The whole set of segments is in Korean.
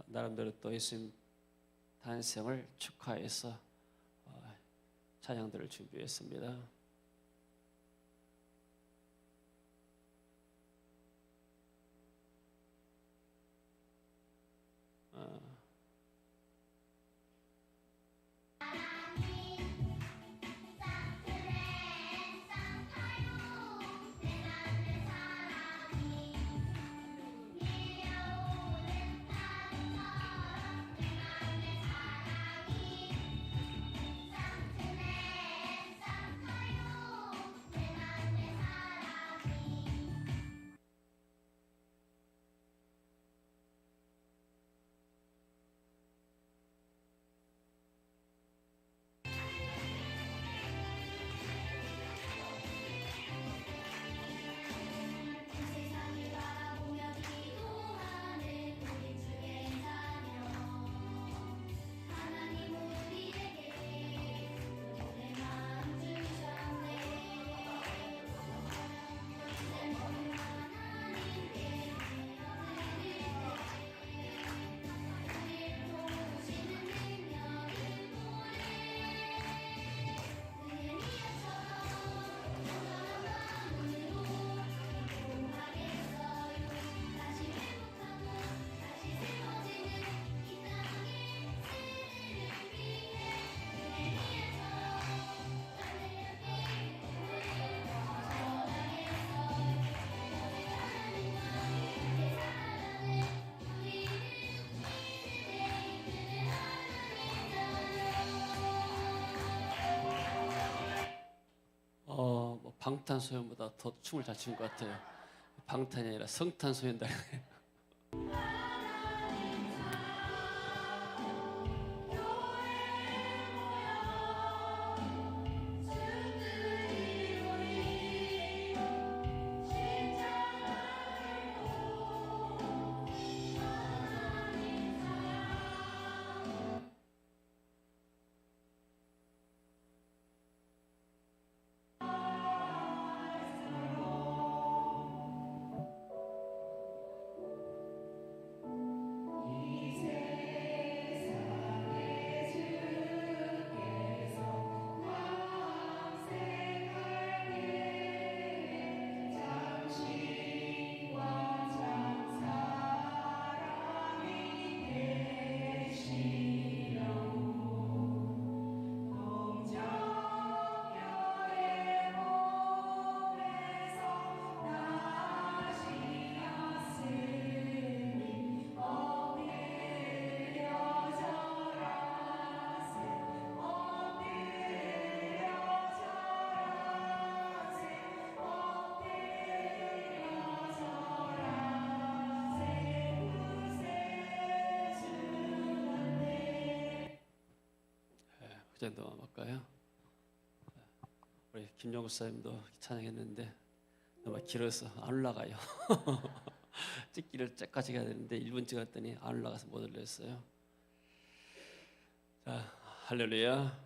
나름대로 또 예수님 탄생을 축하해서 찬양들을 준비했습니다. 방탄소년보다 더 춤을 잘 추는 것 같아요. 방탄이 아니라 성탄소년단. 그 정도만 볼까요? 우리 김용국 사님도 찬양했는데 너무 길어서 안 올라가요. 찍기를 째까지 해야 되는데 1분 찍었더니 안 올라가서 못 올렸어요. 자, 할렐루야.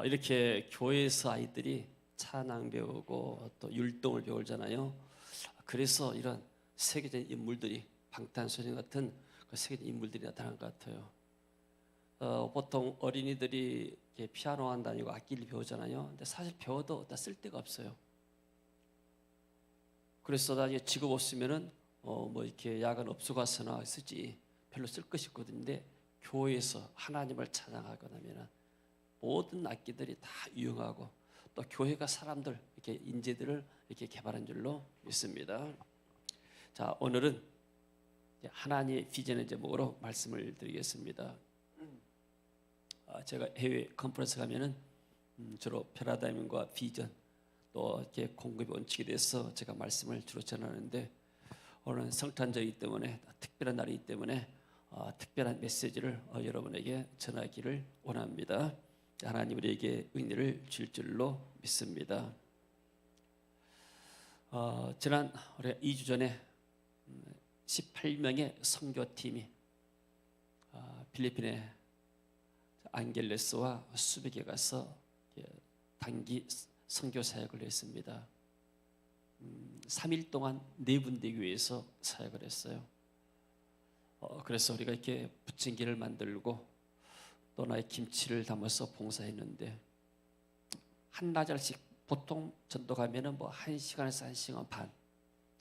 이렇게 교회에서 아이들이 찬양 배우고 또 율동을 배우잖아요. 그래서 이런 세계적인 인물들이 방탄소년 같은 그 세계적인 인물들이 나타난 것 같아요. 보통 어린이들이 피아노 한 다니고 악기를 배우잖아요. 근데 사실 배워도 다 쓸데가 없어요. 그래서 나중에 직업 없으면은 뭐 이렇게 야간 업소가서나 쓰지 별로 쓸 것이 없거든요. 교회에서 하나님을 찬양하고 나면은 모든 악기들이 다 유용하고 또 교회가 사람들 이렇게 인재들을 이렇게 개발한 줄로 믿습니다. 자, 오늘은 하나님의 비전의 제목으로 말씀을 드리겠습니다. 제가 해외 컨퍼런스 가면은 주로 패러다임과 비전 또 이렇게 공급이 원칙에 대해서 제가 말씀을 주로 전하는데 오늘은 성탄절이기 때문에 특별한 날이기 때문에 특별한 메시지를 여러분에게 전하기를 원합니다. 하나님 우리에게 은혜를 줄 줄로 믿습니다. 지난 우리 2주 전에 18명의 선교팀이 필리핀의 안겔레스와 수백에 가서 단기 선교 사역을 했습니다. 3일 동안 4군데 교회에서 사역을 했어요. 그래서 우리가 이렇게 부침개를 만들고 또 나의 김치를 담아서 봉사했는데 한나절씩 보통 전도 가면은 뭐 1시간에서 1시간 반,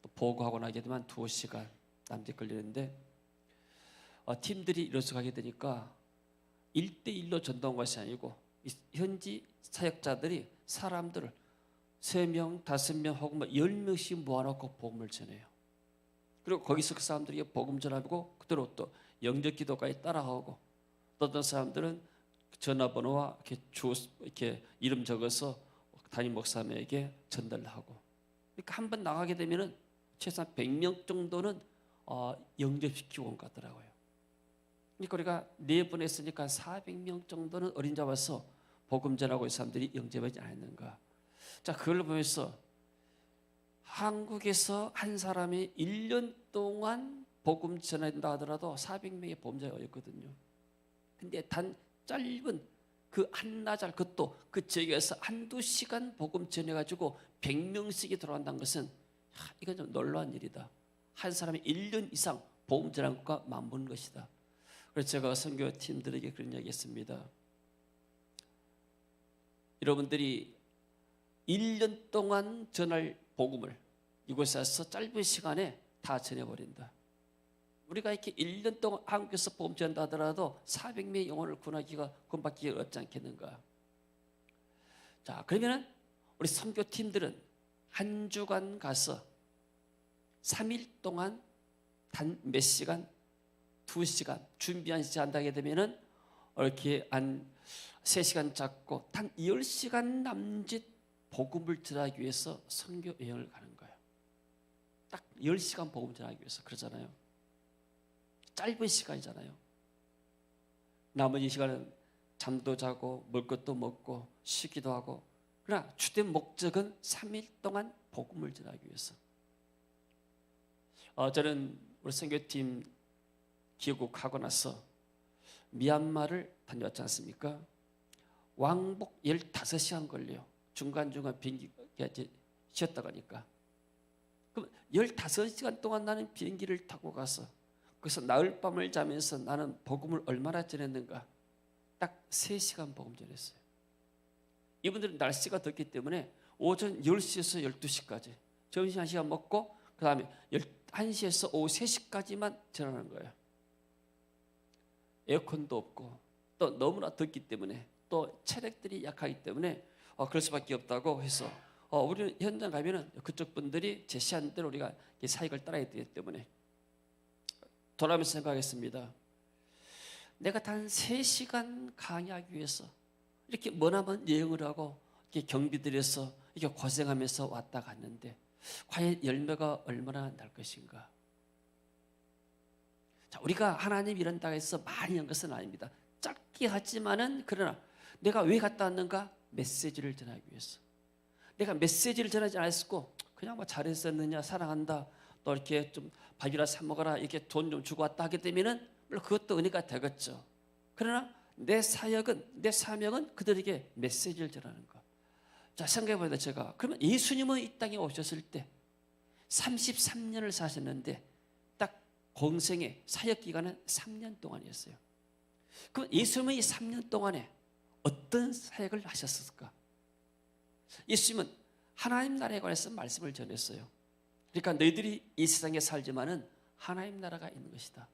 또 보고하고 나게 되면 2시간 남짓 걸리는데 팀들이 이뤄서 가게 되니까 1대1로 전도한 것이 아니고 현지 사역자들이 사람들을 3명, 5명 혹은 10명씩 모아놓고 복음을 전해요. 그리고 거기서 그 사람들이 복음 전하고 그대로 또 영접 기도까지 따라하고 또 어떤 사람들은 전화번호와 이렇게 이름 적어서 담임 목사님에게 전달을 하고, 그러니까 한 번 나가게 되면은 최소한 100명 정도는 영접시키고 온 것 같더라고요. 그러니까 우리가 4번 했으니까 400명 정도는 어린 자와서 복음 전하고 이 사람들이 영접하지 않았는가. 자, 그걸 보면서 한국에서 한 사람이 1년 동안 복음 전한다 하더라도 400명의 보험자였거든요. 근데 단 짧은 그 한나절, 그것도 그 지역에서 1~2시간 복음 전해가지고 100명씩이 들어간다는 것은 이건 좀 놀라운 일이다. 한 사람이 1년 이상 복음 전한 것과 맞먹는 것이다. 그래서 제가 선교팀들에게 그런 이야기 했습니다. 여러분들이 1년 동안 전할 복음을 이곳에서 짧은 시간에 다 전해버린다. 우리가 이렇게 1년 동안 한국에서 복음 전한다 하더라도 400명의 영혼을 구원받기가 어렵지 않겠는가. 자, 그러면 우리 선교팀들은 한 주간 가서 3일 동안 단 몇 시간, 2시간 준비한 시간 한다게 되면은 이렇게 한 3시간 잡고 단 10시간 남짓 복음을 전하기 위해서 선교 여행을 가는 거예요. 딱 10시간 복음 전하기 위해서. 그러잖아요. 짧은 시간이잖아요. 나머지 시간은 잠도 자고 먹을 것도 먹고 쉬기도 하고, 그러나 주된 목적은 3일 동안 복음을 전하기 위해서. 저는 우리 선교팀 귀국하고 나서 미얀마를 다녀왔지 않습니까? 왕복 15시간 걸려요. 중간중간 비행기가 쉬었다 가니까. 그럼 15시간 동안 나는 비행기를 타고 가서 그래서 나흘 밤을 자면서 나는 복음을 얼마나 전했는가? 딱 3시간 복음 전했어요. 이분들은 날씨가 덥기 때문에 오전 10시에서 12시까지 점심 1시간 먹고 그 다음에 1시에서 오후 3시까지만 전하는 거예요. 에어컨도 없고 또 너무나 덥기 때문에 또 체력들이 약하기 때문에 그럴 수밖에 없다고 해서 우리는 현장 가면은 그쪽 분들이 제시한 대로 우리가 사역을 따라야 되기 때문에 돌아오면서 생각하겠습니다. 내가 단 3시간 강의하기 위해서 이렇게 머나먼 여행을 하고 이렇게 경비 들여서 이렇게 고생하면서 왔다 갔는데 과연 열매가 얼마나 날 것인가? 자, 우리가 하나님 이런다고 해서 많이 한 것은 아닙니다. 짧게 하지만은 그러나 내가 왜 갔다 왔는가? 메시지를 전하기 위해서. 내가 메시지를 전하지 않았고 그냥 뭐 잘했었느냐, 사랑한다, 또 이렇게 좀 밥이라 사 먹어라, 이렇게 돈 좀 주고 왔다 하게 되면은 물론 그것도 은혜가 되겠죠. 그러나 내 사역은, 내 사명은 그들에게 메시지를 전하는 것. 자, 생각해보자. 제가 그러면 예수님은 이 땅에 오셨을 때 33년을 사셨는데 딱 공생의 사역 기간은 3년 동안이었어요. 그럼 예수님은 이 3년 동안에 어떤 사역을 하셨을까? 예수님은 하나님 나라에 관해서 말씀을 전했어요. 그러니까 너희들이 이 세상에 살지만은 하나님 나라가 있는 것이다.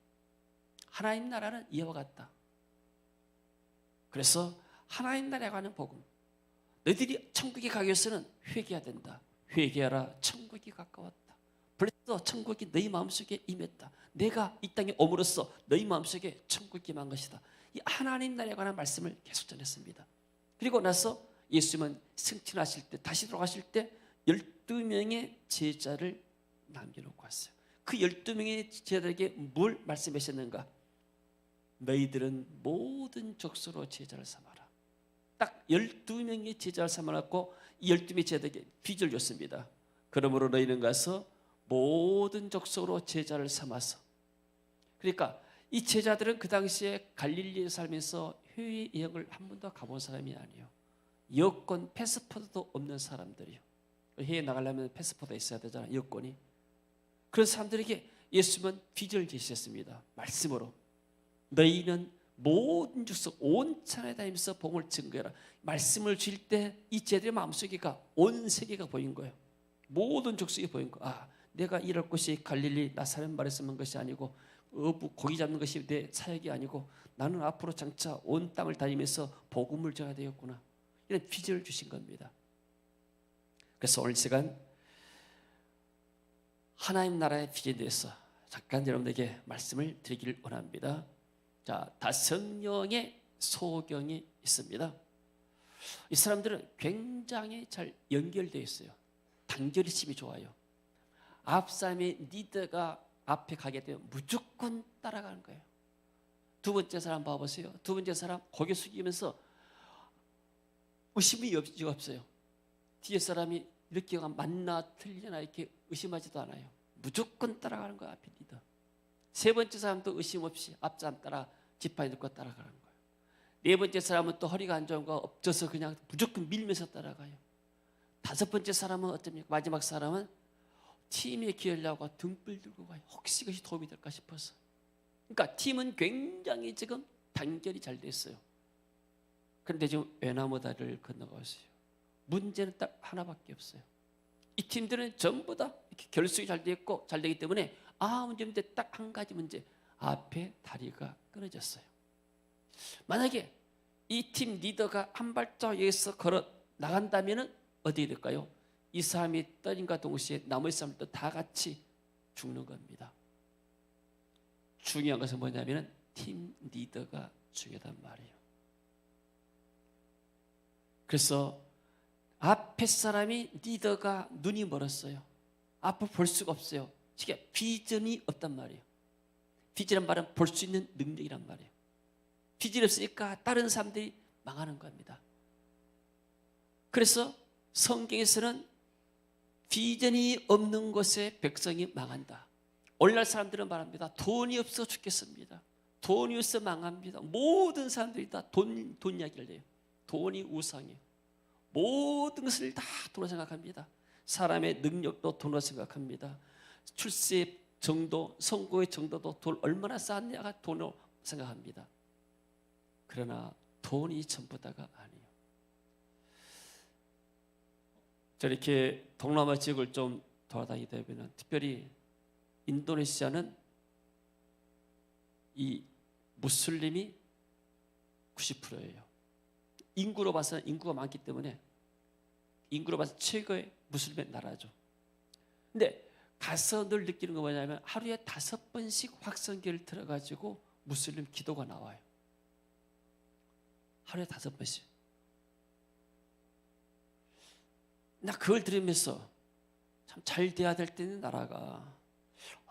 하나님 나라는 이와 같다. 그래서 하나님 나라에 관한 복음, 너희들이 천국에 가기 위해서는 회개해야 된다. 회개하라, 천국이 가까웠다. 벌써 천국이 너희 마음속에 임했다. 내가 이 땅에 옴으로써 너희 마음속에 천국이 임한 것이다. 이 하나님 나라에 관한 말씀을 계속 전했습니다. 그리고 나서 예수님은 승천하실 때, 다시 돌아가실 때 12명의 제자를 남겨놓고 왔어요. 그 12명의 제자들에게 뭘 말씀하셨는가? 너희들은 모든 족속으로 제자를 삼아라. 딱 12명의 제자를 삼아놨고 이 12명의 제자들에게 빚을 줬습니다. 그러므로 너희는 가서 모든 족속으로 제자를 삼아서. 그러니까 이 제자들은 그 당시에 갈릴리에 살면서 해외 여행을 한 번도 가본 사람이 아니에요. 여권, 패스포트도 없는 사람들이요. 해외 나가려면 패스포트가 있어야 되잖아요. 여권이. 그런 사람들에게 예수님은 비전을 제시했습니다. 말씀으로 너희는 모든 족속 온 천하에 다니면서 복음을 증거해라. 말씀을 주실 때 이 제자들의 마음속에가 온 세계가 보인 거예요. 모든 족속이 보인 거. 아, 내가 일할 곳이 갈릴리 나사렛 마을에 있는 것이 아니고 어부 고기 잡는 것이 내 사역이 아니고 나는 앞으로 장차 온 땅을 다니면서 복음을 전해야 되겠구나. 이런 비전을 주신 겁니다. 그래서 오늘 시간 하나님 나라의 비전에 대해서 잠깐 여러분에게 말씀을 드리기를 원합니다. 자, 다성령의 소경이 있습니다. 이 사람들은 굉장히 잘 연결되어 있어요. 단결심이 좋아요. 앞 사람의 리더가 앞에 가게 되면 무조건 따라가는 거예요. 두 번째 사람 봐보세요. 두 번째 사람 고개 숙이면서 의심이 없어요. 뒤에 사람이 이렇게 맞나 틀리나 이렇게 의심하지도 않아요. 무조건 따라가는 거야, 앞에 리더. 세 번째 사람도 의심 없이 앞 사람 따라 지팡이 들고 따라가는 거예요. 네 번째 사람은 또 허리가 안 좋은 거 엎져서 그냥 무조건 밀면서 따라가요. 다섯 번째 사람은 어떻습니까? 마지막 사람은 팀에 기여하려고 등불 들고 가요. 혹시 그것이 도움이 될까 싶어서. 그러니까 팀은 굉장히 지금 단결이 잘 됐어요. 그런데 지금 외나무 다리를 건너가고 있어요. 문제는 딱 하나밖에 없어요. 이 팀들은 전부 다 이렇게 결속이 잘 되었고 잘 되기 때문에 문제 없는데 딱 한 가지 문제. 앞에 다리가 끊어졌어요. 만약에 이 팀 리더가 한 발짝 여기서 걸어 나간다면 어떻게 될까요? 이 사람이 떠님과 동시에 나머지 사람도 다 같이 죽는 겁니다. 중요한 것은 뭐냐면 팀 리더가 중요하단 말이에요. 그래서 앞에 사람이 리더가 눈이 멀었어요. 앞을 볼 수가 없어요. 이게 비전이 없단 말이에요. 비전이란 말은 볼 수 있는 능력이란 말이에요. 비전이 없으니까 다른 사람들이 망하는 겁니다. 그래서 성경에서는 비전이 없는 곳에 백성이 망한다. 오늘날 사람들은 말합니다. 돈이 없어 죽겠습니다. 돈이 없어 망합니다. 모든 사람들이 다 돈 이야기를 해요. 돈이 우상이에요. 모든 것을 다 돈으로 생각합니다. 사람의 능력도 돈으로 생각합니다. 출세의 정도, 선거의 정도도 돈 얼마나 쌓았냐가 돈으로 생각합니다. 그러나 돈이 전부 다가 아니에요. 저렇게 동남아 지역을 좀 돌아다니다 보면 특별히 인도네시아는 이 무슬림이 90%예요. 인구로 봐서 인구가 많기 때문에 인구로 봐서 최고의 무슬림의 나라죠. 근데 가서 늘 느끼는 거 뭐냐면 하루에 5번씩 확성기를 틀어가지고 무슬림 기도가 나와요. 하루에 5번씩. 나 그걸 들으면서 참 잘 돼야 될 때는 나라가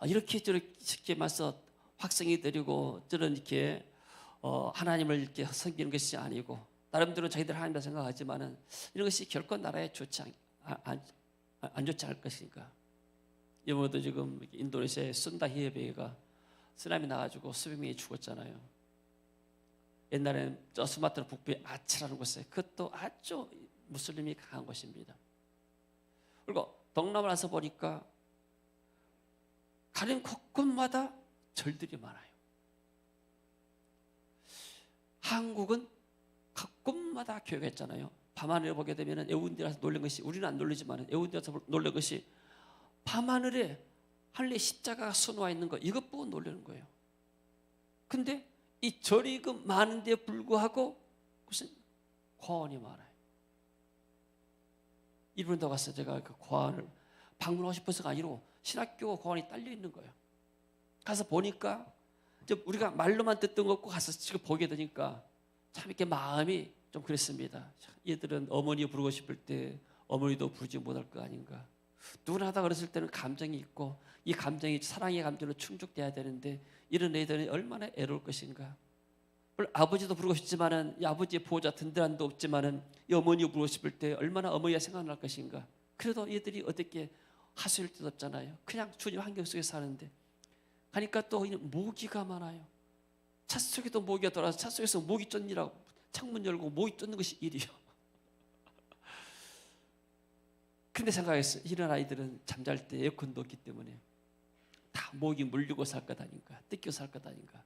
이렇게 저렇게 맞서 확성이 드리고 저런 이렇게 하나님을 이렇게 섬기는 것이 아니고 나름대로 자기들 하나님이라 생각하지만은 이런 것이 결코 나라에 좋지 안 좋지 않을 것이니까. 이번에도 지금 인도네시아의 순다 히에베가 쓰나미 나가지고 수백 명이 죽었잖아요. 옛날에는 저 수마트라 북부의 아치라는 곳에 그것도 아주 무슬림이 강한 곳입니다. 그리고 동남아를 와서 보니까 가는 곳곳마다 절들이 많아요. 한국은 곳곳마다 교회가 있잖아요. 밤하늘에 보게 되면 애운대라서 놀란 것이 우리는 안 놀리지만 애운대라서 놀란 것이 밤하늘에 하늘에 십자가가 쏘놓아 있는 거 이것 보고 놀라는 거예요. 근데 이 절이 그 많은데 불구하고 무슨 과원이 많아요. 일본에 가서 제가 그 과원을 방문하고 싶어서가 아니고 신학교 과원이 딸려 있는 거예요. 가서 보니까 우리가 말로만 듣던 거 없고 가서 지금 보게 되니까 참 이렇게 마음이 좀 그랬습니다. 얘들은 어머니 부르고 싶을 때 어머니도 부르지 못할 거 아닌가. 누구나 다 어렸을 때는 감정이 있고 이 감정이 사랑의 감정으로 충족돼야 되는데 이런 애들은 얼마나 애로울 것인가. 물론 아버지도 부르고 싶지만은 이 아버지의 보호자 든든한도 없지만은 이 어머니 부르고 싶을 때 얼마나 어머니가 생각날 것인가. 그래도 얘들이 어떻게 하소연할 데도 없잖아요. 그냥 주님 환경 속에 사는데 가니까 또 모기가 많아요. 차 속에도 모기가 돌아서 차 속에서 모기 쫓느라고 창문 열고 모기 쫓는 것이 일이요. 근데 생각했어요. 이런 아이들은 잠잘 때 에어컨도 없기 때문에 다 목이 물리고 살 것 아닌가, 뜯겨 살 것 아닌가.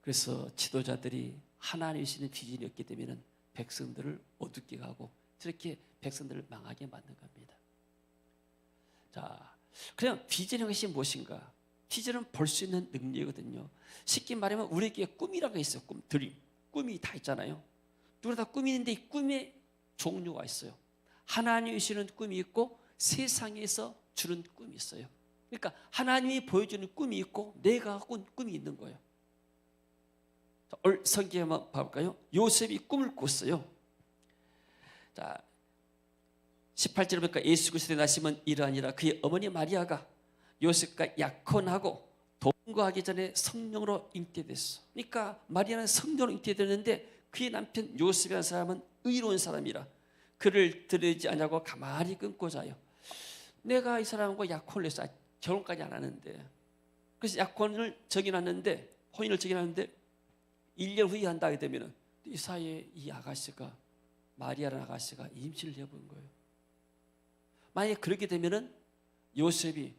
그래서 지도자들이 하나님이 주시는 비전이 없게 되면 백성들을 어둡게 가고 저렇게 백성들을 망하게 만든 겁니다. 자, 그냥 비전이라는 것이 무엇인가? 비전은 볼 수 있는 능력이거든요. 쉽게 말하면 우리에게 꿈이라는 게 있어요. 꿈, 드림. 꿈이 다 있잖아요. 누구나 다 꿈이 있는데 이 꿈의 종류가 있어요. 하나님이 주시는 꿈이 있고 세상에서 주는 꿈이 있어요. 그러니까 하나님이 보여주는 꿈이 있고 내가 꾼 꿈이 있는 거예요. 성경에 한번 봐볼까요? 요셉이 꿈을 꿨어요. 자, 18절에 보니까 예수 그리스도의 나심은 이러하니라. 그의 어머니 마리아가 요셉과 약혼하고 동거하기 전에 성령으로 잉태됐어. 그러니까 마리아는 성령으로 잉태되는데 그의 남편 요셉이라는 사람은 의로운 사람이라 그를 들으지 않냐고 가만히 끊고 자요. 내가 이 사람과 약혼을 해서 결혼까지 안 하는데, 그래서 약혼을 정해놨는데, 혼인을 정해놨는데 1년 후에 한다 하게 되면 이 사이에 이 아가씨가, 마리아라는 아가씨가 임신을 해본 거예요. 만약에 그렇게 되면은 요셉이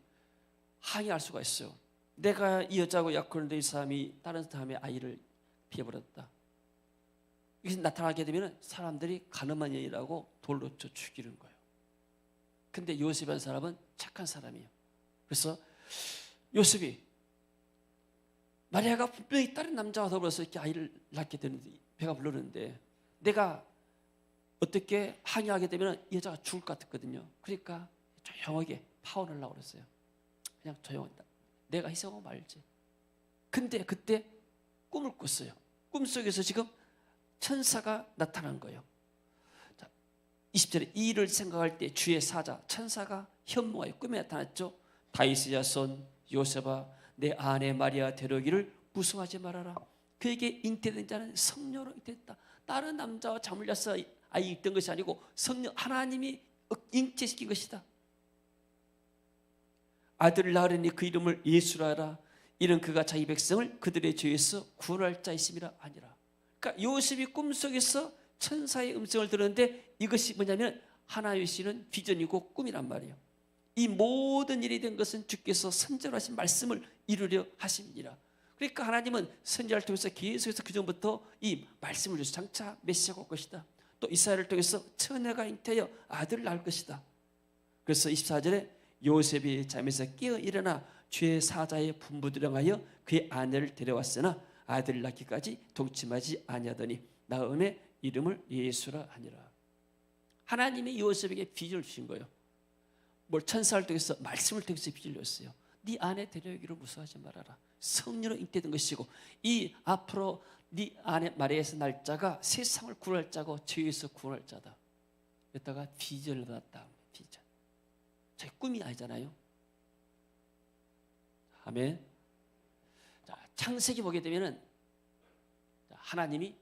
항의할 수가 있어요. 내가 이 여자하고 약혼했는데 이 사람이 다른 사람의 아이를 피해버렸다. 이게 나타나게 되면 사람들이 가늠한 년이라고 돌로 쳐 죽이는 거예요. 근데 요셉이라는 사람은 착한 사람이에요. 그래서 요셉이 마리아가 분명히 다른 남자와 더불어서 이렇게 아이를 낳게 되는데 배가 부르는데 내가 어떻게 항의하게 되면 이 여자가 죽을 것 같았거든요. 그러니까 조용하게 파혼하려고 그랬어요. 그냥 조용하다. 내가 희생하고 말지. 근데 그때 꿈을 꿨어요. 꿈속에서 지금 천사가 나타난 거예요. 자, 20절에 이 일을 생각할 때 주의 사자 천사가 현무하여 꿈에 나타났죠. 다윗의 자손 요셉아 내 아내 마리아 데려오기를 무서워하지 말아라. 그에게 잉태된 자는 성령으로 잉태됐다. 다른 남자와 잠을 자서 아이 있던 것이 아니고 성령 하나님이 잉태시킨 것이다. 아들을 낳으려니 그 이름을 예수라 하라. 이는 그가 자기 백성을 그들의 죄에서 구원할 자이심이라 아니라. 그러니까 요셉이 꿈속에서 천사의 음성을 들었는데 이것이 뭐냐면 하나님이 주시는 비전이고 꿈이란 말이에요. 이 모든 일이 된 것은 주께서 선지자로 하신 말씀을 이루려 하심이니라. 그러니까 하나님은 선지자를 통해서 계속해서 그전부터 이 말씀을 주셔서 장차 메시아가 올 것이다. 또 이스라엘을 통해서 처녀가 잉태하여 아들을 낳을 것이다. 그래서 24절에 요셉이 잠에서 깨어 일어나 주의 사자의 분부대로 하여 그의 아내를 데려왔으나 아들을 낳기까지 동침하지 아니하더니 나음에 이름을 예수라 하니라. 하나님이 요셉에게 비전을 주신 거예요. 뭘 천사를 통해서 말씀을 통해서 비전을 줬어요. 네 아내 데려오기를 무서워하지 말아라. 성령으로 잉태된 것이고 이 앞으로 네 아내 마리아에서 날 자가 세상을 구원할 자고 죄에서 구원할 자다. 여기다가 비전을 받았다. 비전. 제 꿈이 아니잖아요. 아멘. 자, 창세기 보게 되면은 하나님이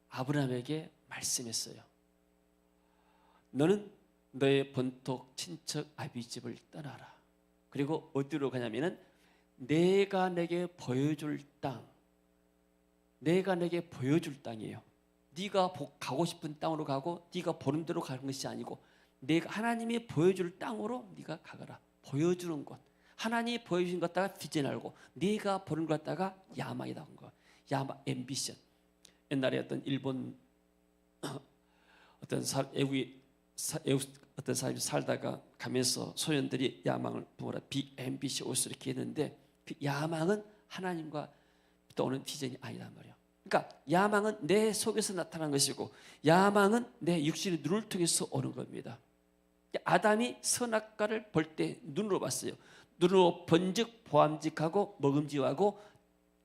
아브라함에게 말씀했어요. 너는 너의 본토 친척 아비집을 떠나라. 그리고 어디로 가냐면은 내가 내게 보여줄 땅. 내가 내게 보여줄 땅이에요. 네가 가고 싶은 땅으로 가고 네가 보는 대로 가는 것이 아니고 내가 하나님이 보여줄 땅으로 네가 가거라. 보여주는 곳. 하나님이 보여주신 것 갖다가 비전 알고 네가 보는 것 갖다가 야망이다 한 거. 야망, 앰비션. 옛날에 어떤 일본 어떤 어떤 사람이 살다가 가면서 소년들이 야망을 부어라 비 앰비시오스 이렇게 했는데 그 야망은 하나님과 떠오는 비전이 아니란 말이에요. 그러니까 야망은 내 속에서 나타난 것이고 야망은 내 육신의 눈을 통해서 오는 겁니다. 아담이 선악과를 볼 때 눈으로 봤어요. 눈으로 본즉 보암직하고 먹음직하고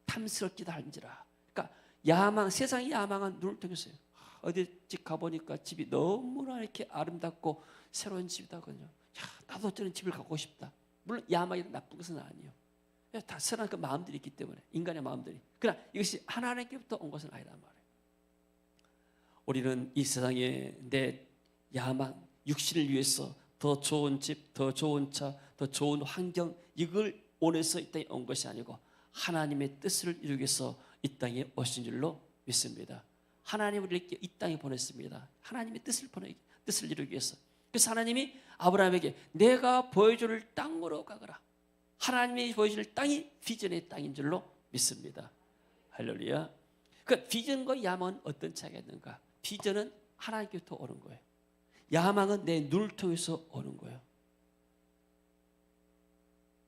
탐스럽기도 한지라. 그러니까 야망, 세상의 야망은 눈을 통해서요. 어디 집 가보니까 집이 너무나 이렇게 아름답고 새로운 집이다거든요. 야, 나도 저런 집을 가고 싶다. 물론 야망이 나쁜 것은 아니에요. 다 선한 그 마음들이 있기 때문에 인간의 마음들이. 그러나 이것이 하나님께부터 온 것은 아니란 말이에요. 우리는 이 세상에 내 야망, 육신을 위해서 더 좋은 집, 더 좋은 차, 더 좋은 환경 이걸 원해서 이 땅에 온 것이 아니고 하나님의 뜻을 이루기 위해서 이 땅에 오신 줄로 믿습니다. 하나님을 이렇게 이 땅에 보냈습니다. 하나님의 뜻을 이루기 위해서. 그래서 하나님이 아브라함에게 내가 보여줄 땅으로 가거라. 하나님이 보여줄 땅이 비전의 땅인 줄로 믿습니다. 할렐루야. 그 비전과 야망은 어떤 차이가 있는가? 비전은 하나님께부터 오는 거예요. 야망은 내 눈을 통해서 오는 거예요.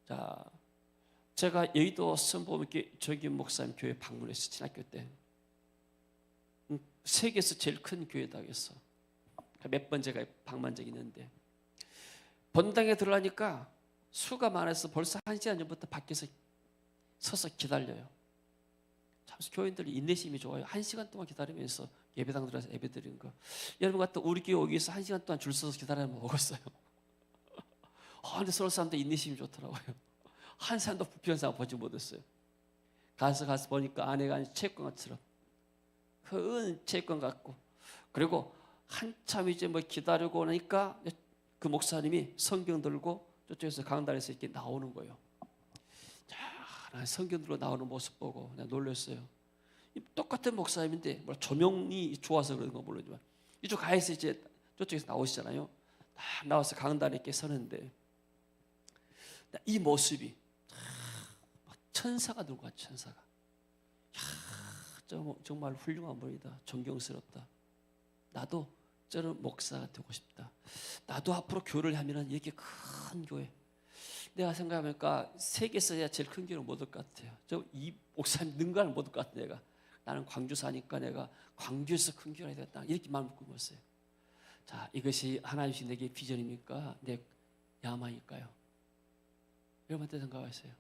자, 제가 여의도 선보험교회 조기 목사님 교회 방문했어요. 신학교 때. 세계에서 제일 큰 교회다 그랬어. 몇 번 제가 방문한 적이 있는데 본당에 들어가니까 수가 많아서 벌써 1시간 전부터 밖에서 서서 기다려요. 참 교인들이 인내심이 좋아요. 1시간 동안 기다리면서 예배당 들어가서 예배 드리는 거. 여러분 같은 우리 교회 오기 위해서 1시간 동안 줄 서서 기다리면 먹었어요. 근데 서울 사람들 인내심이 좋더라고요. 한 사람도 불편한 사람 보지 못했어요. 가서 보니까 안에가 체육관처럼 큰 체육관 같고, 그리고 한참 이제 뭐 기다리고 나니까 그 목사님이 성경 들고 저쪽에서 강단에서 이렇게 나오는 거예요. 자, 성경 들고 나오는 모습 보고 그냥 놀랐어요. 똑같은 목사님인데 뭐 조명이 좋아서 그런 건 모르지만 이쪽 가에서 이제 저쪽에서 나오시잖아요. 딱 나와서 강단에 이렇게 서는데 이 모습이 천사가 들고 와. 천사가. 정말 훌륭한 분이다. 존경스럽다. 나도 저런 목사가 되고 싶다. 나도 앞으로 교회를 하면 이렇게 큰 교회. 내가 생각해보니까 세계에서 제일 큰 교회는 못 올 것 같아요. 이 목사님 능가를 못 올 것 같아. 내가. 나는 광주 사니까 내가 광주에서 큰 교회가 되겠다. 이렇게 마음을 꾸몄어요. 자, 이것이 하나님이 내게 비전입니까? 내 야망일까요? 여러분한테 생각하세요.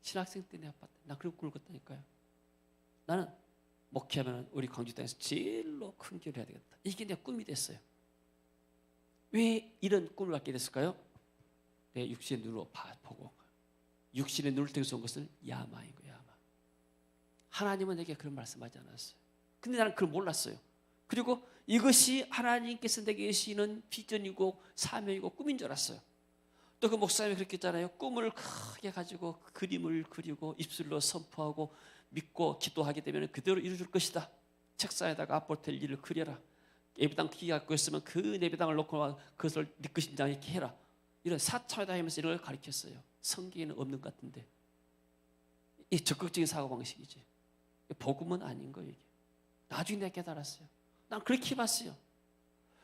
신학생 때 내가 봤다. 나 그런 꿈을 꿨다니까요. 나는 목회하면 우리 광주 땅에서 제일로 큰 교회를 해야 되겠다. 이게 내 꿈이 됐어요. 왜 이런 꿈을 갖게 됐을까요? 내 육신의 눈으로 보고 육신의 눈을 통해서 온 것은 야망인 거예요. 야망. 하나님은 내게 그런 말씀하지 않았어요. 근데 나는 그걸 몰랐어요. 그리고 이것이 하나님께서 내게 주시는 비전이고 사명이고 꿈인 줄 알았어요. 또 그 목사님이 그렇게 했잖아요. 꿈을 크게 가지고 그림을 그리고 입술로 선포하고 믿고 기도하게 되면 그대로 이루어질 것이다. 책상에다가 아포텔 일을 그려라. 예배당 크게 갖고 있으면 그 예배당을 놓고 그것을 네 것임장 이렇게 해라. 이런 사찰에 다니면서 이런 걸 가르쳤어요. 성경에는 없는 것 같은데. 이 적극적인 사고방식이지. 복음은 아닌 거예요. 이게. 나중에 내가 깨달았어요. 난 그렇게 봤어요.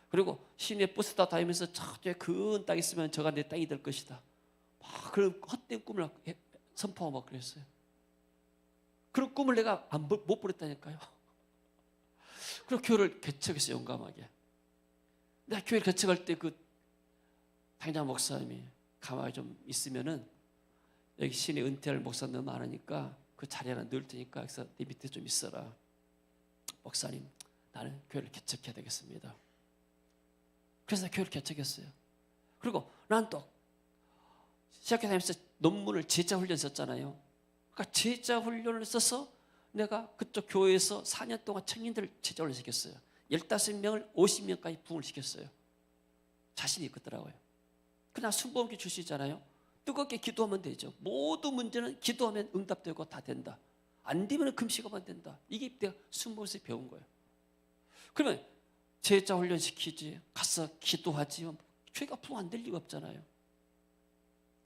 그리고 시내 버스 타 다니면서 저쪽에 큰 땅 있으면 저가 내 땅이 될 것이다. 막 그런 헛된 꿈을 선포하고 막 그랬어요. 그런 꿈을 내가 못 버렸다니까요. 그리고 교회를 개척했어요. 용감하게. 내가 교회를 개척할 때 그 당장 목사님이 가만히 좀 있으면은 여기 시내 은퇴할 목사 너무 많으니까 그 자리 하나 넣을 테니까 그래서 내 밑에 좀 있어라. 목사님, 나는 교회를 개척해야 되겠습니다. 그래서 교회를 개척했어요. 그리고 난 또 시작해 다니면서 논문을 제자 훈련 썼잖아요. 그러니까 제자 훈련을 써서 내가 그쪽 교회에서 4년 동안 청년들을 제자 훈련 시켰어요. 15명을 50명까지 부흥을 시켰어요. 자신이 있더라고요. 그냥 순복음교 출신이잖아요. 뜨겁게 기도하면 되죠. 모든 문제는 기도하면 응답되고 다 된다. 안 되면 금식하면 된다. 이게 내가 순복음에서 배운 거예요. 그러면 제자 훈련 시키지, 가서 기도하지, 교회가 부흥 안 될 리가 없잖아요.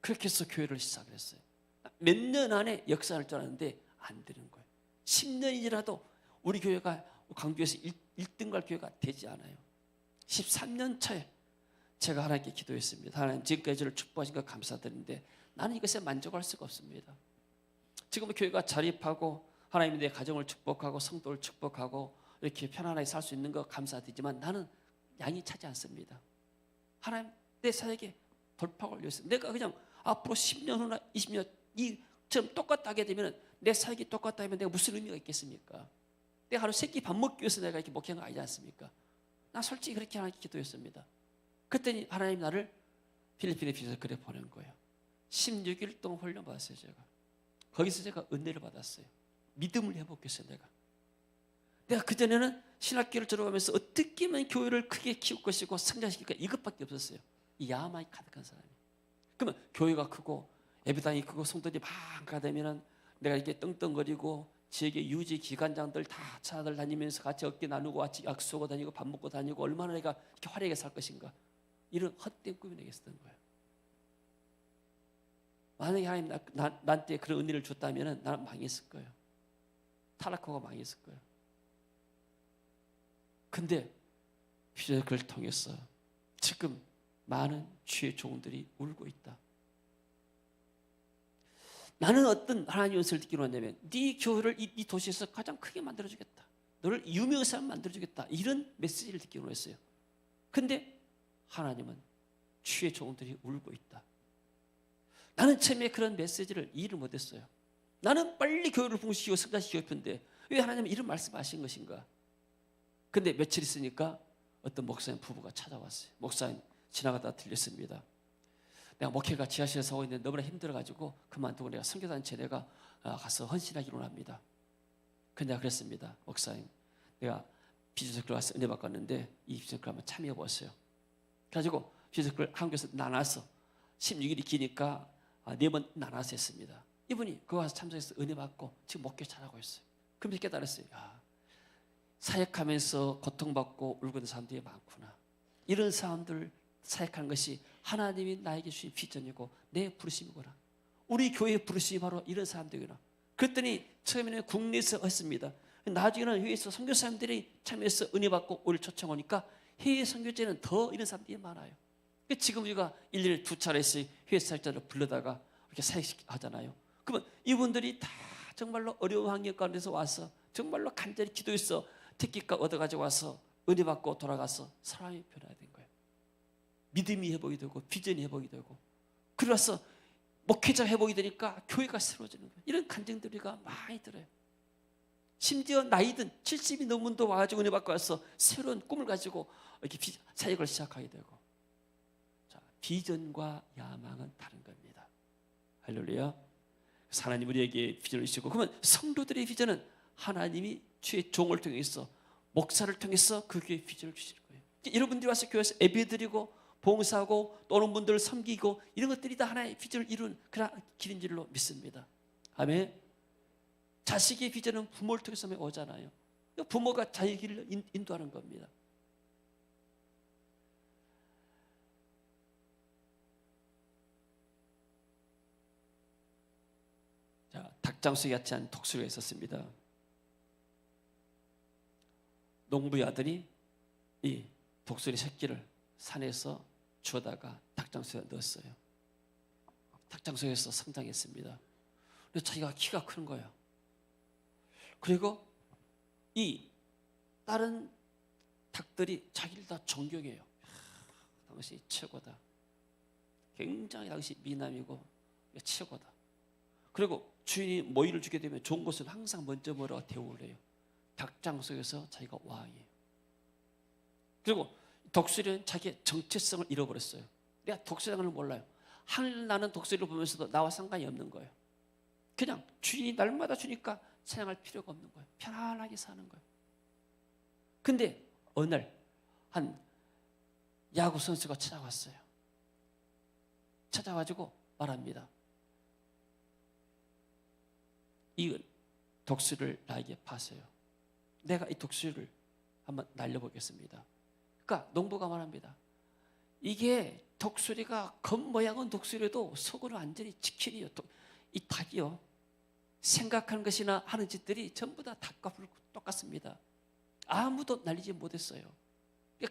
그렇게 해서 교회를 시작을 했어요. 몇 년 안에 역사할 줄 알았는데 안 되는 거예요. 10년이라도 우리 교회가 광주에서 1등 갈 교회가 되지 않아요. 13년 차에 제가 하나님께 기도했습니다. 하나님, 지금까지 저를 축복하신 것 감사드리는데 나는 이것에 만족할 수가 없습니다. 지금은 교회가 자립하고 하나님이 내 가정을 축복하고 성도를 축복하고 이렇게 편안하게 살 수 있는 거 감사드리지만 나는 양이 차지 않습니다. 하나님, 내 사역에 돌파가 올렸어요. 내가 그냥 앞으로 10년 후나 20년 이처럼 똑같다 하게 되면 내 사역이 똑같다 하면 내가 무슨 의미가 있겠습니까? 내가 하루 세끼 밥 먹기 위해서 내가 이렇게 목회한 거 아니지 않습니까? 나 솔직히 그렇게 하나님께 기도했습니다. 그랬더니 하나님 나를 필리핀에 비서 그래 보낸 거예요. 16일 동안 훈련 받았어요. 제가 거기서 제가 은혜를 받았어요. 믿음을 회복했어요. 내가 그전에는 신학교를 들어가면서 어떻게 하면 교회를 크게 키울 것이고 성장시킬까 이것밖에 없었어요. 이 야망이 가득한 사람이. 그러면 교회가 크고 예배당이 크고 성도들이 많게 되면은 내가 이렇게 떵떵거리고 지역의 유지 기관장들 다 찾아다니면서 같이 어깨 나누고 같이 약속하고 다니고 밥 먹고 다니고 얼마나 내가 이렇게 화려하게 살 것인가. 이런 헛된 꿈이 내게 있었던 거예요. 만약에 하나님 나한테 그런 은혜를 줬다면 나는 망했을 거예요. 타락하고 망했을 거예요. 근데 그걸 통해서 지금 많은 주의 종들이 울고 있다. 나는 어떤 하나님의 은혜를 듣기로 했냐면 네 교회를 이 도시에서 가장 크게 만들어주겠다. 너를 유명한 사람 만들어주겠다. 이런 메시지를 듣기로 했어요. 근데 하나님은 주의 종들이 울고 있다. 나는 처음에 그런 메시지를 이해를 못했어요. 나는 빨리 교회를 붕시키고 성장시키고 싶은데 왜 하나님은 이런 말씀하신 것인가? 근데 며칠 있으니까 어떤 목사님 부부가 찾아왔어요. 목사님 지나가다 들렸습니다. 내가 목회가 지하실에서 하고 있는데 너무나 힘들어가지고 그만두고 내가 선교단체 내가 가서 헌신하기로 합니다. 근데 내가 그랬습니다. 목사님, 내가 비전서클 와서 은혜 받고 왔는데 이 비전서클 한번 참여해 보았어요. 그래가지고 비전서클 한국에서 나눠서 16일이 기니까 4번 나눠서 했습니다. 이분이 그거 와서 참석해서 은혜 받고 지금 목회 잘하고 있어요. 그러면서 깨달았어요. 사역하면서 고통받고 울고 있는 사람들이 많구나. 이런 사람들 사역하는 것이 하나님이 나에게 주신 비전이고 내 부르심이구나. 우리 교회의 부르심이 바로 이런 사람들이구나. 그랬더니 처음에는 국내에서 했습니다. 나중에는 해외에서 선교사님들이 참여해서 은혜 받고 우리를 초청 오니까 해외 선교제는 더 이런 사람들이 많아요. 지금 우리가 1년에 2차례씩 해외 사역자를 불러다가 이렇게 사역하잖아요. 그러면 이분들이 다 정말로 어려운 환경 가운데서 와서 정말로 간절히 기도해서 특기값 얻어가지고 와서 은혜 받고 돌아가서 사람이 변화된 거예요. 믿음이 회복이 되고 비전이 회복이 되고 그래서 목회자 회복이 되니까 교회가 새로워지는 거예요. 이런 간증들이가 많이 들어요. 심지어 나이든 70이 넘은 분도 와가지고 은혜 받고 와서 새로운 꿈을 가지고 이렇게 사역을 시작하게 되고. 자, 비전과 야망은 다른 겁니다. 할렐루야. 하나님 우리에게 비전을 주시고, 그러면 성도들의 비전은 하나님이 주의 종을 통해서 목사를 통해서 그 교회에 비전을 주시는 거예요. 여러분들이 와서 교회에서 예배드리고 봉사하고 또는 분들을 섬기고 이런 것들이 다 하나의 비전을 이룬 그런 길인 줄로 믿습니다. 아멘. 자식의 비전은 부모를 통해서 오잖아요. 부모가 자식의 길을 인도하는 겁니다. 자, 닭장수에 같지 않은 독수리가 있었습니다. 농부의 아들이 이 독수리 새끼를 산에서 주워다가 닭장수에 넣었어요. 닭장수에서 성장했습니다. 근데 자기가 키가 큰 거예요. 그리고 이 다른 닭들이 자기를 다 존경해요. 당신이 최고다. 굉장히 당신 미남이고 최고다. 그리고 주인이 모이를 주게 되면 좋은 곳은 항상 먼저 뭐라고 대우를 해요. 닭장속에서 자기가 왕이에요. 그리고 독수리는 자기의 정체성을 잃어버렸어요. 내가 독수리라는 걸 몰라요. 하늘 나는 독수리를 보면서도 나와 상관이 없는 거예요. 그냥 주인이 날마다 주니까 사냥할 필요가 없는 거예요. 편안하게 사는 거예요. 근데 어느 날 한 야구 선수가 찾아왔어요. 찾아가지고 말합니다. 이 독수리를 나에게 파세요. 내가 이 독수리를 한번 날려보겠습니다. 그러니까 농부가 말합니다. 이게 독수리가 겉모양은 독수리도 속으로 완전히 치킨이요. 이 닭이요. 생각하는 것이나 하는 짓들이 전부 다 닭과 똑같습니다. 아무도 날리지 못했어요.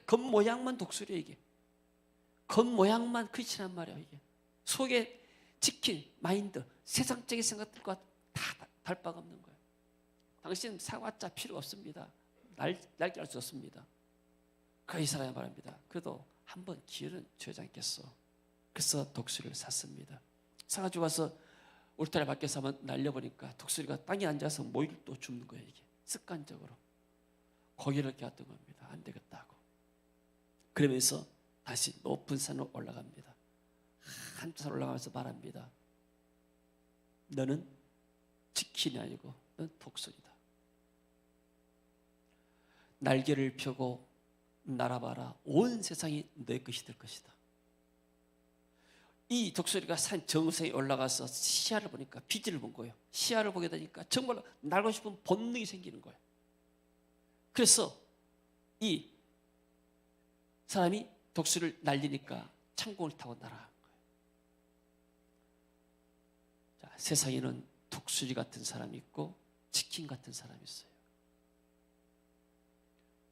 겉모양만 독수리예요. 이게 겉모양만 그렇지란 말이에요. 이게 속에 치킨, 마인드, 세상적인 생각들과 다 달 바가 없는 거예요. 당신 사과자 필요 없습니다. 날개할 수 없습니다. 그 이 사람이 말합니다. 그래도 한번 기회는 주지 않겠어. 그래서 독수리를 샀습니다. 사가지고 와서 울타리 밖에서 한번 날려보니까 독수리가 땅에 앉아서 모이를 또 줍는 거예요. 이게 습관적으로 고개를 갸던 겁니다. 안 되겠다고. 그러면서 다시 높은 산으로 올라갑니다. 한참 산 올라가면서 말합니다. 너는 치킨이 아니고 넌 독수리다. 날개를 펴고 날아봐라. 온 세상이 너의 것이 될 것이다. 이 독수리가 산 정상에 올라가서 시야를 보니까 비질을 본 거예요. 시야를 보게 되니까 정말로 날고 싶은 본능이 생기는 거예요. 그래서 이 사람이 독수리를 날리니까 창공을 타고 날아간 거예요. 자, 세상에는 독수리 같은 사람이 있고 치킨 같은 사람이 있어요.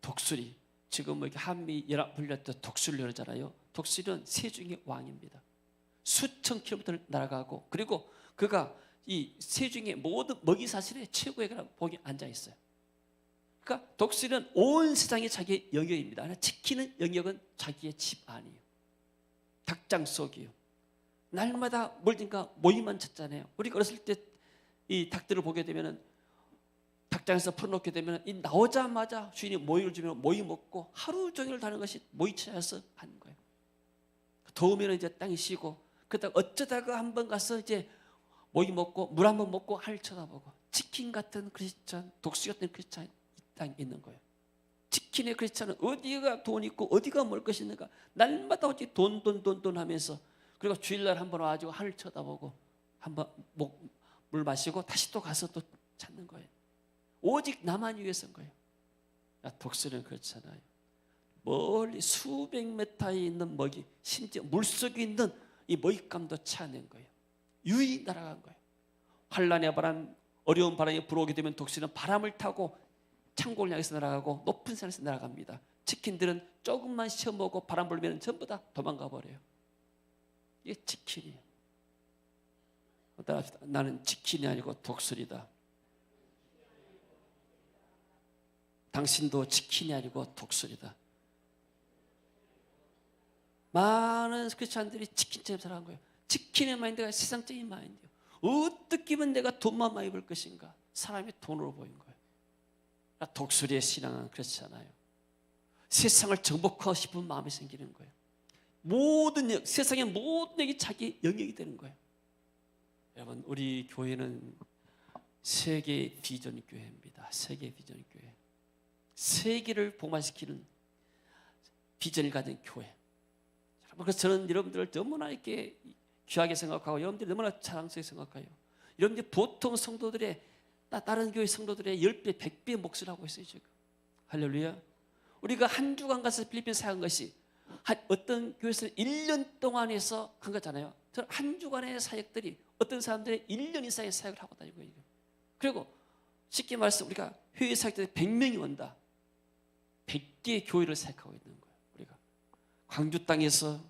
독수리, 지금 뭐 이렇게 한미 연합 훈련 때 독수리를 그러잖아요. 독수리는 새 중의 왕입니다. 수천 킬로미터를 날아가고, 그리고 그가 이 새 중의 모든 먹이 사슬의 최고의 복에 앉아 있어요. 그러니까 독수리는 온 세상이 자기의 영역입니다. 그러나 지키는 영역은 자기의 집 안이에요. 닭장 속이요. 날마다 멀든가 모이만 쳤잖아요. 우리가 어렸을 때 이 닭들을 보게 되면은 닭장에서 풀어놓게 되면 이 나오자마자 주인이 모이를 주면 모이 먹고 하루 종일 다는 것이 모이 찾아서 하는 거예요. 더우면 이제 땅이 쉬고, 그러다가 어쩌다가 한번 가서 이제 모이 먹고 물 한번 먹고 하늘 쳐다보고. 치킨 같은 크리스찬, 독수리 같은 크리스찬 이 땅에 있는 거예요. 치킨의 크리스찬은 어디가 돈 있고 어디가 먹을 것이 있는가, 날마다 오직 돈 하면서, 그리고 주일날 한번 와가지고 하늘 쳐다보고 한번 물 마시고 다시 또 가서 또 찾는 거예요. 오직 나만 위해서인 거예요. 독수리는 그렇잖아요. 멀리 수백 미터에 있는 먹이, 심지어 물속에 있는 이 먹잇감도 찾아낸 거예요. 유유히 날아간 거예요. 환란의 바람, 어려운 바람이 불어오게 되면 독수리는 바람을 타고 창고를 향해서 날아가고 높은 산에서 날아갑니다. 치킨들은 조금만 쉬어먹고 바람 불면 전부 다 도망가 버려요. 이게 치킨이에요. 나는 치킨이 아니고 독수리다. 당신도 치킨이 아니고 독수리다. 많은 크리스찬들이 치킨처럼 살아간 거예요. 치킨의 마인드가 세상적인 마인드예요. 어떻게 하면 내가 돈만 많이 벌 것인가? 사람이 돈으로 보인 거예요. 독수리의 신앙은 그렇지 않아요. 세상을 정복하고 싶은 마음이 생기는 거예요. 세상의 모든 영역이 자기 영역이 되는 거예요. 여러분, 우리 교회는 세계 비전 교회입니다. 세계 비전 교회. 세계를 복음화시키는 비전을 가진 교회. 그래서 저는 여러분들을 너무나 이렇게 귀하게 생각하고, 여러분들이 너무나 자랑스럽게 생각해요. 여러분들이 보통 성도들의, 다른 교회 성도들의 10배, 100배 몫을 하고 있어요, 지금. 할렐루야. 우리가 한 주간 가서 필리핀 사역한 것이, 어떤 교회에서 1년 동안 해서 한 거잖아요. 저는 한 주간의 사역들이 어떤 사람들의 1년 이상의 사역을 하고 다니고 있어요. 그리고 쉽게 말해서 우리가 회의 사역 때 100명이 온다. 100개의 교회를 사역하고 있는 거예요. 우리가 광주 땅에서,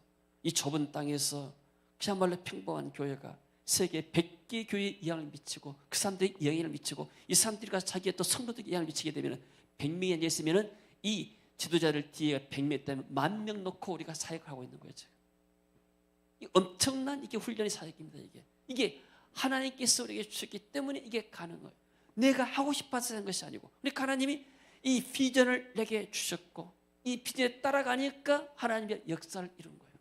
이 좁은 땅에서 그야말로 평범한 교회가 세계 100개의 교회에 영향을 미치고, 그 사람들이 영향을 미치고, 이 사람들이 가서 자기의 또 성도들에게 영향을 미치게 되면, 100명이 앉아있으면 이 지도자들 뒤에 100명 때문에 10,000명 놓고 우리가 사역을 하고 있는 거예요. 이 엄청난 이게 훈련의 사역입니다. 이게 하나님께서 우리에게 주셨기 때문에 이게 가능해요. 내가 하고 싶어서 하는 것이 아니고, 그러니까 하나님이 이 비전을 내게 주셨고, 이 비전에 따라가니까 하나님의 역사를 이룬 거예요.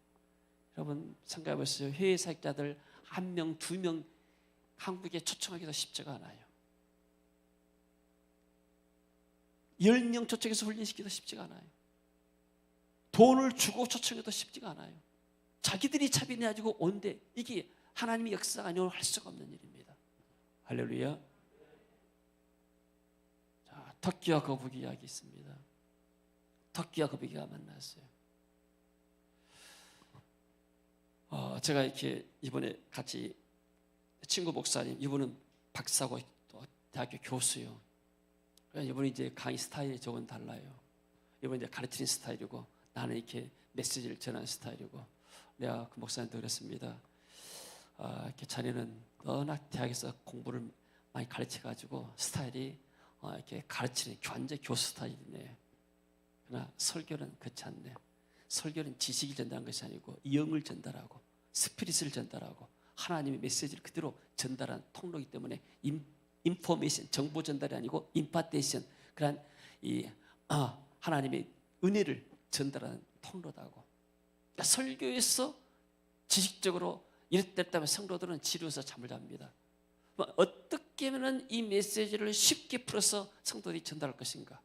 여러분 생각해 보세요. 해외 사역자들 1명, 2명 한국에 초청하기도 쉽지가 않아요. 10명 초청해서 훈련시키기도 쉽지가 않아요. 돈을 주고 초청해도 쉽지가 않아요. 자기들이 차비내가지고 온데, 이게 하나님의 역사가 아니면 할 수가 없는 일입니다. 할렐루야. 자, 토끼와 거북이 이야기 있습니다. 토끼와 거북이가 만났어요. 제가 이렇게 이번에 같이 친구 목사님, 이분은 박사고 또 대학교 교수요. 이분이 이제 강의 스타일이 저건 달라요. 이분이 이제 가르치는 스타일이고, 나는 이렇게 메시지를 전하는 스타일이고, 내가 그 목사님한테 그랬습니다. 이렇게 자네는 워낙 대학에서 공부를 많이 가르쳐가지고 스타일이 이렇게 가르치는 교환제 교수 스타일이네. 그러나 설교는 그렇지 않네. 설교는 지식을 전달하는 것이 아니고 영을 전달하고 스피릿을 전달하고 하나님의 메시지를 그대로 전달하는 통로이기 때문에 인포메이션, 정보 전달이 아니고 임파테이션, 그런 하나님의 은혜를 전달하는 통로다고. 그러니까 설교에서 지식적으로 이랬다면 성도들은 지루해서 잠을 잡니다. 어떻게 하면 이 메시지를 쉽게 풀어서 성도들이 전달할 것인가?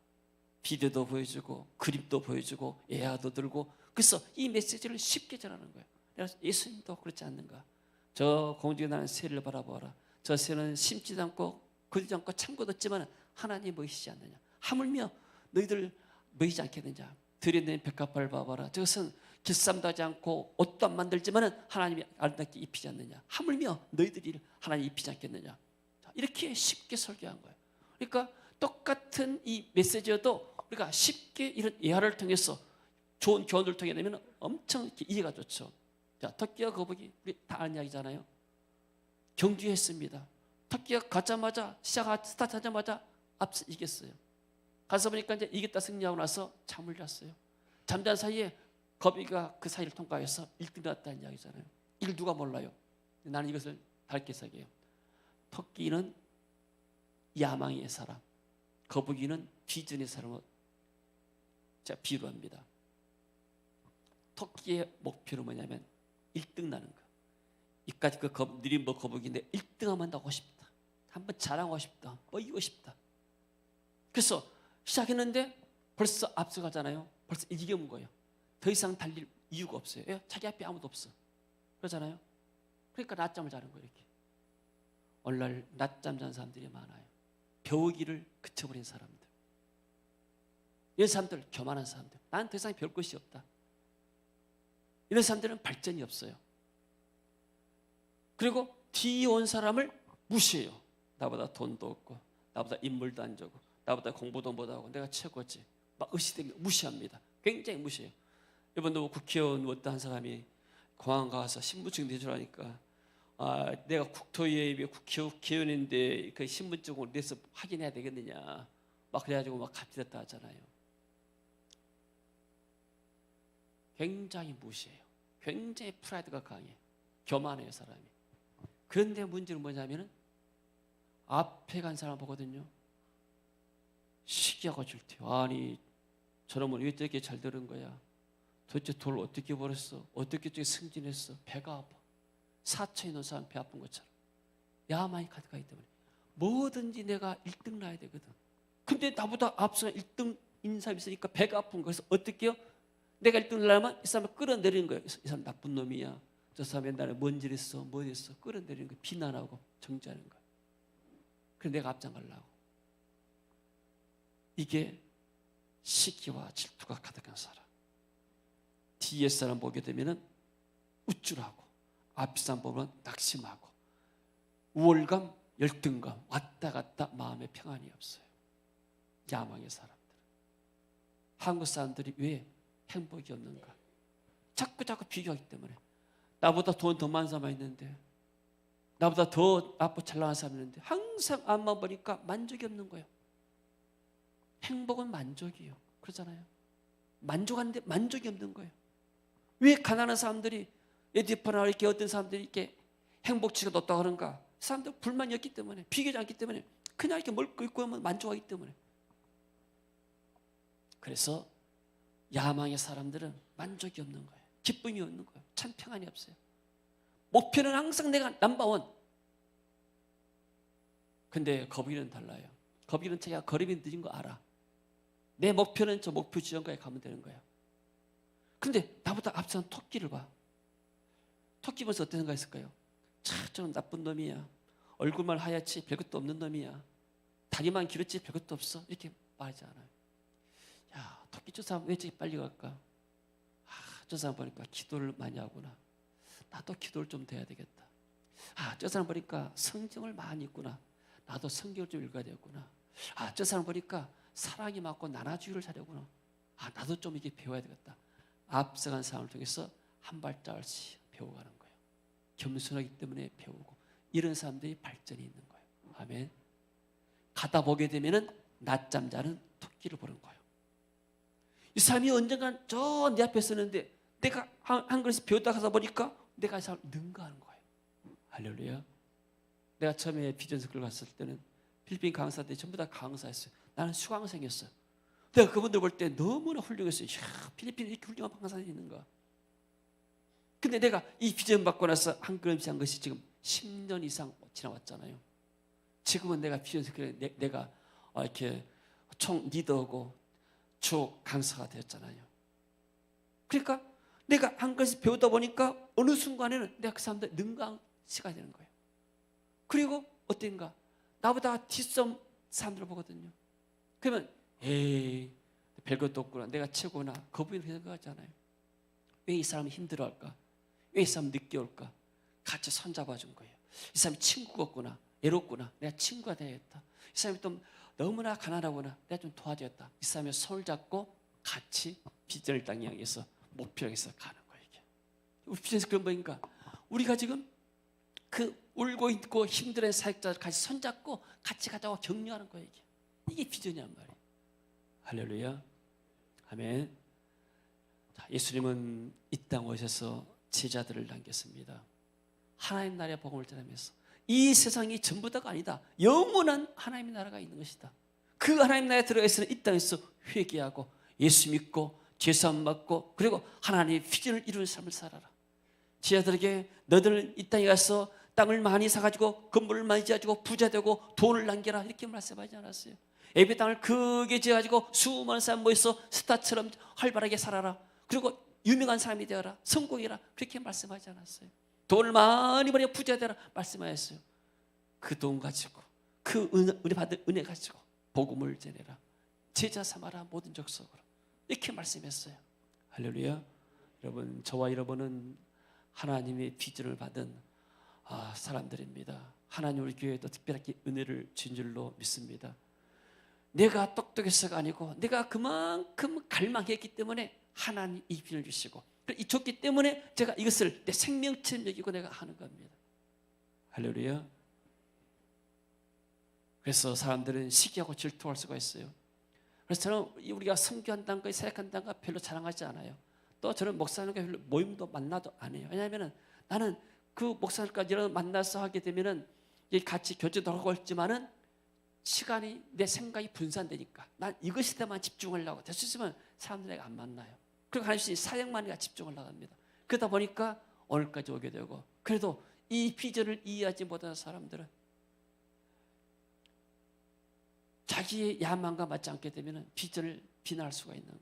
비디오도 보여주고 그림도 보여주고 예화도 들고, 그래서 이 메시지를 쉽게 전하는 거예요. 그래서 예수님도 그렇지 않는가? 저 공중에 나는 새를 바라보아라. 저 새는 심지도 않고 거두지 않고 참고도 없지만 하나님 보이시지 않느냐? 하물며 너희들 보이지 않겠느냐? 들에 있는 백합화를 봐봐라. 저것은 길쌈도 하지 않고 옷도 안 만들지만은 하나님이 아름답게 입히지 않느냐. 하물며 너희들이 하나님 입히지 않겠느냐. 자, 이렇게 쉽게 설교한 거예요. 그러니까 똑같은 이 메시지여도 우리가 쉽게 이런 예화를 통해서 좋은 교훈을 통해 내면 엄청 이렇게 이해가 좋죠. 자, 토끼와 거북이 우리 다 아는 이야기잖아요. 경주했습니다. 토끼가 가자마자 스타트하자마자 앞서 이겼어요. 가서 보니까 이제 이겼다 승리하고 나서 잠을 잤어요. 잠잔 사이에 거북이가 그 사이를 통과해서 1등 났다는 이야기잖아요. 이걸 누가 몰라요? 나는 이것을 밝게 새겨요. 토끼는 야망의 사람, 거북이는 비전의 사람을 제가 비유로 합니다. 토끼의 목표는 뭐냐면 1등 나는 거. 이까지 그 느린 거북이인데 1등하면 하고 싶다. 한번 자랑하고 싶다. 이기고 싶다. 그래서 시작했는데 벌써 앞서가잖아요. 벌써 이겨온 거예요. 더 이상 달릴 이유가 없어요. 자기 앞에 아무도 없어. 그러잖아요. 그러니까 낮잠을 자는 거예요. 이렇게. 오늘날 낮잠 자는 사람들이 많아요. 배우기를 그쳐버린 사람들. 이런 사람들, 교만한 사람들. 난 더 이상 배울 것이 없다. 이런 사람들은 발전이 없어요. 그리고 뒤에 온 사람을 무시해요. 나보다 돈도 없고, 나보다 인물도 안 좋고, 나보다 공부도 못하고 내가 최고지. 막 의시되면 무시합니다. 굉장히 무시해요. 이번도 국회의원 어떤 한 사람이 공항 가서 신분증 내주라니까 내가 국토위에 국회의원인데 그 신분증을 내서 확인해야 되겠느냐. 막 그래가지고 막 갑질했다 하잖아요. 굉장히 무시해요. 굉장히 프라이드가 강해요. 교만해요, 사람이. 그런데 문제는 뭐냐면은 앞에 간 사람 보거든요. 시기하고 질투요. 아니 저놈은 왜 저렇게 잘 되는 거야? 도대체 돈을 어떻게 벌었어? 어떻게 저렇게 승진했어? 배가 아파. 사처에 있는 사람 배 아픈 것처럼. 야망이 가득하기 때문에 뭐든지 내가 1등 나야 되거든. 근데 나보다 앞서 1등인 사람이 있으니까 배가 아픈 거에서 어떻게 해요? 내가 1등 나려면 이 사람을 끌어내리는 거예요. 이 사람 나쁜 놈이야. 저 사람 옛날에 뭔 질 했어? 뭐 했어? 끌어내리는 거예요. 비난하고 정죄하는 거예요. 그래서 내가 앞장가려고. 이게 시기와 질투가 가득한 사람. 뒤에 사람 보게 되면 우쭐하고 앞 사람 보면 낙심하고 우월감, 열등감 왔다 갔다 마음에 평안이 없어요. 야망의 사람들. 한국 사람들이 왜 행복이 없는가? 자꾸 비교하기 때문에. 나보다 돈 더 많은 사람이 있는데, 나보다 더 앞으로 잘 나간 사람이 있는데 항상 앞만 보니까 만족이 없는 거예요. 행복은 만족이에요. 그러잖아요. 만족하는데 만족이 없는 거예요. 왜 가난한 사람들이 에디퍼나 이렇게 어떤 사람들이 이렇게 행복치가 높다고 하는가? 사람들 불만이 없기 때문에, 비교하지 않기 때문에, 그냥 이렇게 먹고 있고 하면 만족하기 때문에. 그래서 야망의 사람들은 만족이 없는 거예요. 기쁨이 없는 거예요. 참 평안이 없어요. 목표는 항상 내가 넘버원. 근데 거북이는 달라요. 거북이는 자기가 걸음이 늦은 거 알아. 내 목표는 저 목표 지점까지 가면 되는 거예요. 근데 나보다 앞선 토끼를 봐. 토끼 보면서 어떤 생각이 있을까요? 참 저는 나쁜 놈이야. 얼굴만 하얗지 별것도 없는 놈이야. 다리만 길었지 별것도 없어. 이렇게 말하지 않아요. 야, 토끼 저 사람 왜 저기 빨리 갈까? 저 사람 보니까 기도를 많이 하구나. 나도 기도를 좀 해야 되겠다. 저 사람 보니까 성경을 많이 읽구나. 나도 성경을 좀 읽어야 되겠구나. 저 사람 보니까 사랑이 많고 나눠주기를 잘하구나. 나도 좀 이게 배워야 되겠다. 앞서간 사람을 통해서 한 발짝씩 배워가는 거예요. 겸손하기 때문에 배우고 이런 사람들이 발전이 있는 거예요. 아멘. 가다 보게 되면은 낮잠 자는 토끼를 보는 거예요. 이 사람이 언젠간 저 내 앞에 서는데 내가 한 그릇씩 배웠다 가서 보니까 내가 이 사람을 능가하는 거예요. 할렐루야. 내가 처음에 비전스쿨 갔을 때는 필리핀 강사들이 전부 다 강사였어요. 나는 수강생이었어요. 내가 그분들 볼 때 너무나 훌륭했어요. 필리핀에 이렇게 훌륭한 강사들이 있는가. 근데 내가 이 비전 받고 나서 한 걸음씩 한 것이 지금 10년 이상 지나왔잖아요. 지금은 내가 비전스쿨에 내가 이렇게 총 리더고 주 강사가 되었잖아요. 그러니까 내가 한 것씩 배우다 보니까 어느 순간에는 내가 그 사람들 능가시가 되는 거예요. 그리고 어떤가 나보다 뒷섬 사람들을 보거든요. 그러면 에이 별것도 없구나. 내가 최고나 거부인 생각하잖아요. 왜 이 사람이 힘들어할까? 왜 이 사람 늦게 올까? 같이 손잡아 준 거예요. 이 사람이 친구가 없구나, 외롭구나, 내가 친구가 되야겠다. 이 사람이 또 너무나 가난하구나, 내가 좀 도와줘야겠다. 이 사람이 손을 잡고 같이 비전을 땅에 향해서 목표를 향해서 가는 거예요. 이게 우리 비전에서 그런 뭐인가? 우리가 지금 그 울고 있고 힘들어하는 사역자들 같이 손잡고 같이 가자고 격려하는 거예요. 이게 비전이란 말이에요. 할렐루야, 아멘. 자, 예수님은 이 땅 오셔서 제자들을 남겼습니다. 하나님 나라의 복음을 전하면서 이 세상이 전부 다가 아니다. 영원한 하나님의 나라가 있는 것이다. 그 하나님 나라에 들어가서는 이 땅에서 회개하고 예수 믿고 죄사함 받고 그리고 하나님의 비전을 이루는 삶을 살아라. 제자들에게 너희들 이 땅에 가서 땅을 많이 사가지고 건물을 많이 지어가지고 부자 되고 돈을 남겨라 이렇게 말씀하지 않았어요. 애비 땅을 크게 지어가지고 수많은 사람 모여서 스타처럼 활발하게 살아라. 그리고 유명한 사람이 되어라. 성공해라. 그렇게 말씀하지 않았어요. 돈을 많이 벌여 부자 되라 말씀하셨어요. 그 돈 가지고 그 은혜 받은 은혜 가지고 복음을 전해라. 제자 삼아라 모든 족속으로 이렇게 말씀했어요. 할렐루야. 여러분, 저와 여러분은 하나님의 비전을 받은 사람들입니다. 하나님 우리 교회에도 특별하게 은혜를 준 줄로 믿습니다. 내가 똑똑해서가 아니고 내가 그만큼 갈망했기 때문에 하나님 이 비전을 주시고 이 줬기 때문에 제가 이것을 내 생명처럼 여기고 내가 하는 겁니다. 할렐루야. 그래서 사람들은 시기하고 질투할 수가 있어요. 그래서 저는 우리가 선교한다는 거, 사역한다는 거 별로 자랑하지 않아요. 또 저는 목사님과 별로 모임도 만나도 안 해요. 왜냐하면 나는 그 목사님까지 만나서 하게 되면은 같이 교제도 하고 있지만은 시간이 내 생각이 분산되니까 난 이것에 대해만 집중하려고 될 수 있으면 사람들에게 안 만나요. 그리고 하나님 사역만에 집중하려고 합니다. 그러다 보니까 오늘까지 오게 되고 그래도 이 비전을 이해하지 못하는 사람들은 자기의 야망과 맞지 않게 되면 비전을 비난할 수가 있는 거예요.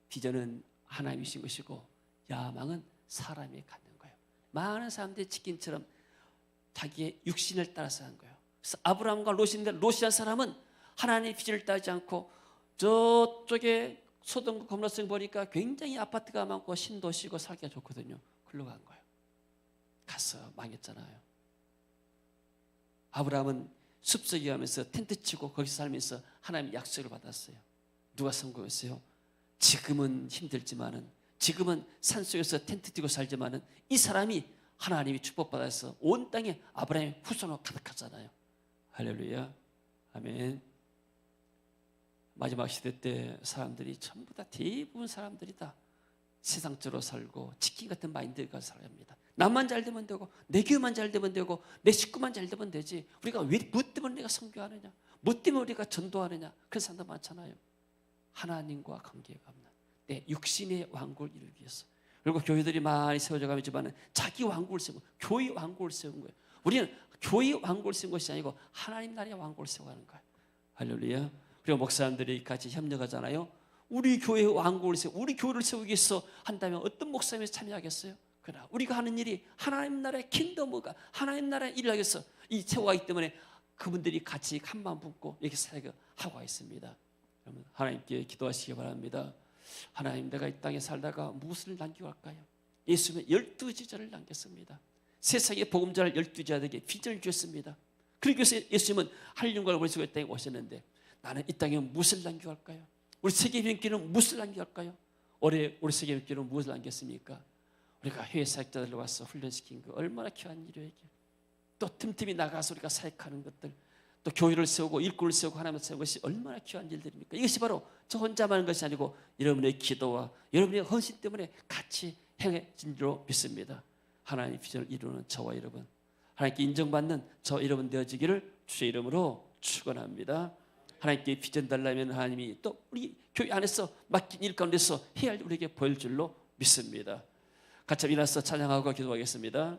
비전은 하나님이신 것이고 야망은 사람이 갖는 거예요. 많은 사람들이 치킨처럼 자기의 육신을 따라서 하는 거예요. 그래서 아브라함과 롯인데 롯이라는 사람은 하나님의 비전을 따르지 않고 저쪽에 소돔과 고모라성 보니까 굉장히 아파트가 많고 신도시고 살기가 좋거든요. 글로 간 거예요. 가서 망했잖아요. 아브라함은 숲속에 가면서 텐트 치고 거기서 살면서 하나님의 약속을 받았어요. 누가 성공했어요? 지금은 힘들지만은 지금은 산속에서 텐트 치고 살지만은 이 사람이 하나님이 축복받아서 온 땅에 아브라함의 후손으로 가득하잖아요. 할렐루야, 아멘. 마지막 시대 때 사람들이 전부 다 대부분 사람들이 다 세상적으로 살고 치킨 같은 마인드가 살아갑니다. 나만 잘 되면 되고 내 교회만 잘 되면 되고 내 식구만 잘 되면 되지. 우리가 무엇 때문에 내가 선교하느냐, 무엇 때문에 우리가 전도하느냐, 그런 사람들 많잖아요. 하나님과 관계가 없는 내 육신의 왕국을 이루기 위해서. 그리고 교회들이 많이 세워져 가지만 자기 왕국을 세우고 교회 왕국을 세운 거예요. 우리는 교회 왕국을 세운 것이 아니고 하나님 나라의 왕국을 세워가는 거예요. 할렐루야. 그리고 목사님들이 같이 협력하잖아요. 우리 교회의 왕국을 세우고 우리 교회를 세우기 위해서 한다면 어떤 목사님이 참여하겠어요? 그러나 우리가 하는 일이 하나님 나라의 킹덤과 하나님 나라의 일을 하기 위해서 이 세워가기 때문에 그분들이 같이 한마음 붙고 이렇게 사역하고 있습니다. 여러분, 하나님께 기도하시기 바랍니다. 하나님, 내가 이 땅에 살다가 무엇을 남기고 갈까요? 예수님은 12제자를 남겼습니다. 세상의 복음자를 12제자에게 비전을 주셨습니다. 그러기 위해서 예수님은 한림과 월수가 이 땅에 오셨는데 나는 이 땅에 무엇을 남기고 갈까요? 우리 세계병기는 무엇을 남기고 갈까요? 올해 우리 세계병기는 무엇을 남겼습니까? 우리가 해외 사역자들로 와서 훈련시킨 거 얼마나 귀한 일이에요. 또 틈틈이 나가서 우리가 사역하는 것들, 또 교회를 세우고 일꾼을 세우고 하나님을 세우는 것이 얼마나 귀한 일들입니까? 이것이 바로 저 혼자만 하는 것이 아니고 여러분의 기도와 여러분의 헌신 때문에 같이 행해진 줄로 믿습니다. 하나님의 비전을 이루는 저와 여러분, 하나님께 인정받는 저 여러분 되어지기를 주의 이름으로 축원합니다. 하나님께 비전 달라면 하나님이 또 우리 교회 안에서 맡긴 일 가운데서 해야 할 우리에게 보일 줄로 믿습니다. 같이 일어나서 찬양하고 기도하겠습니다.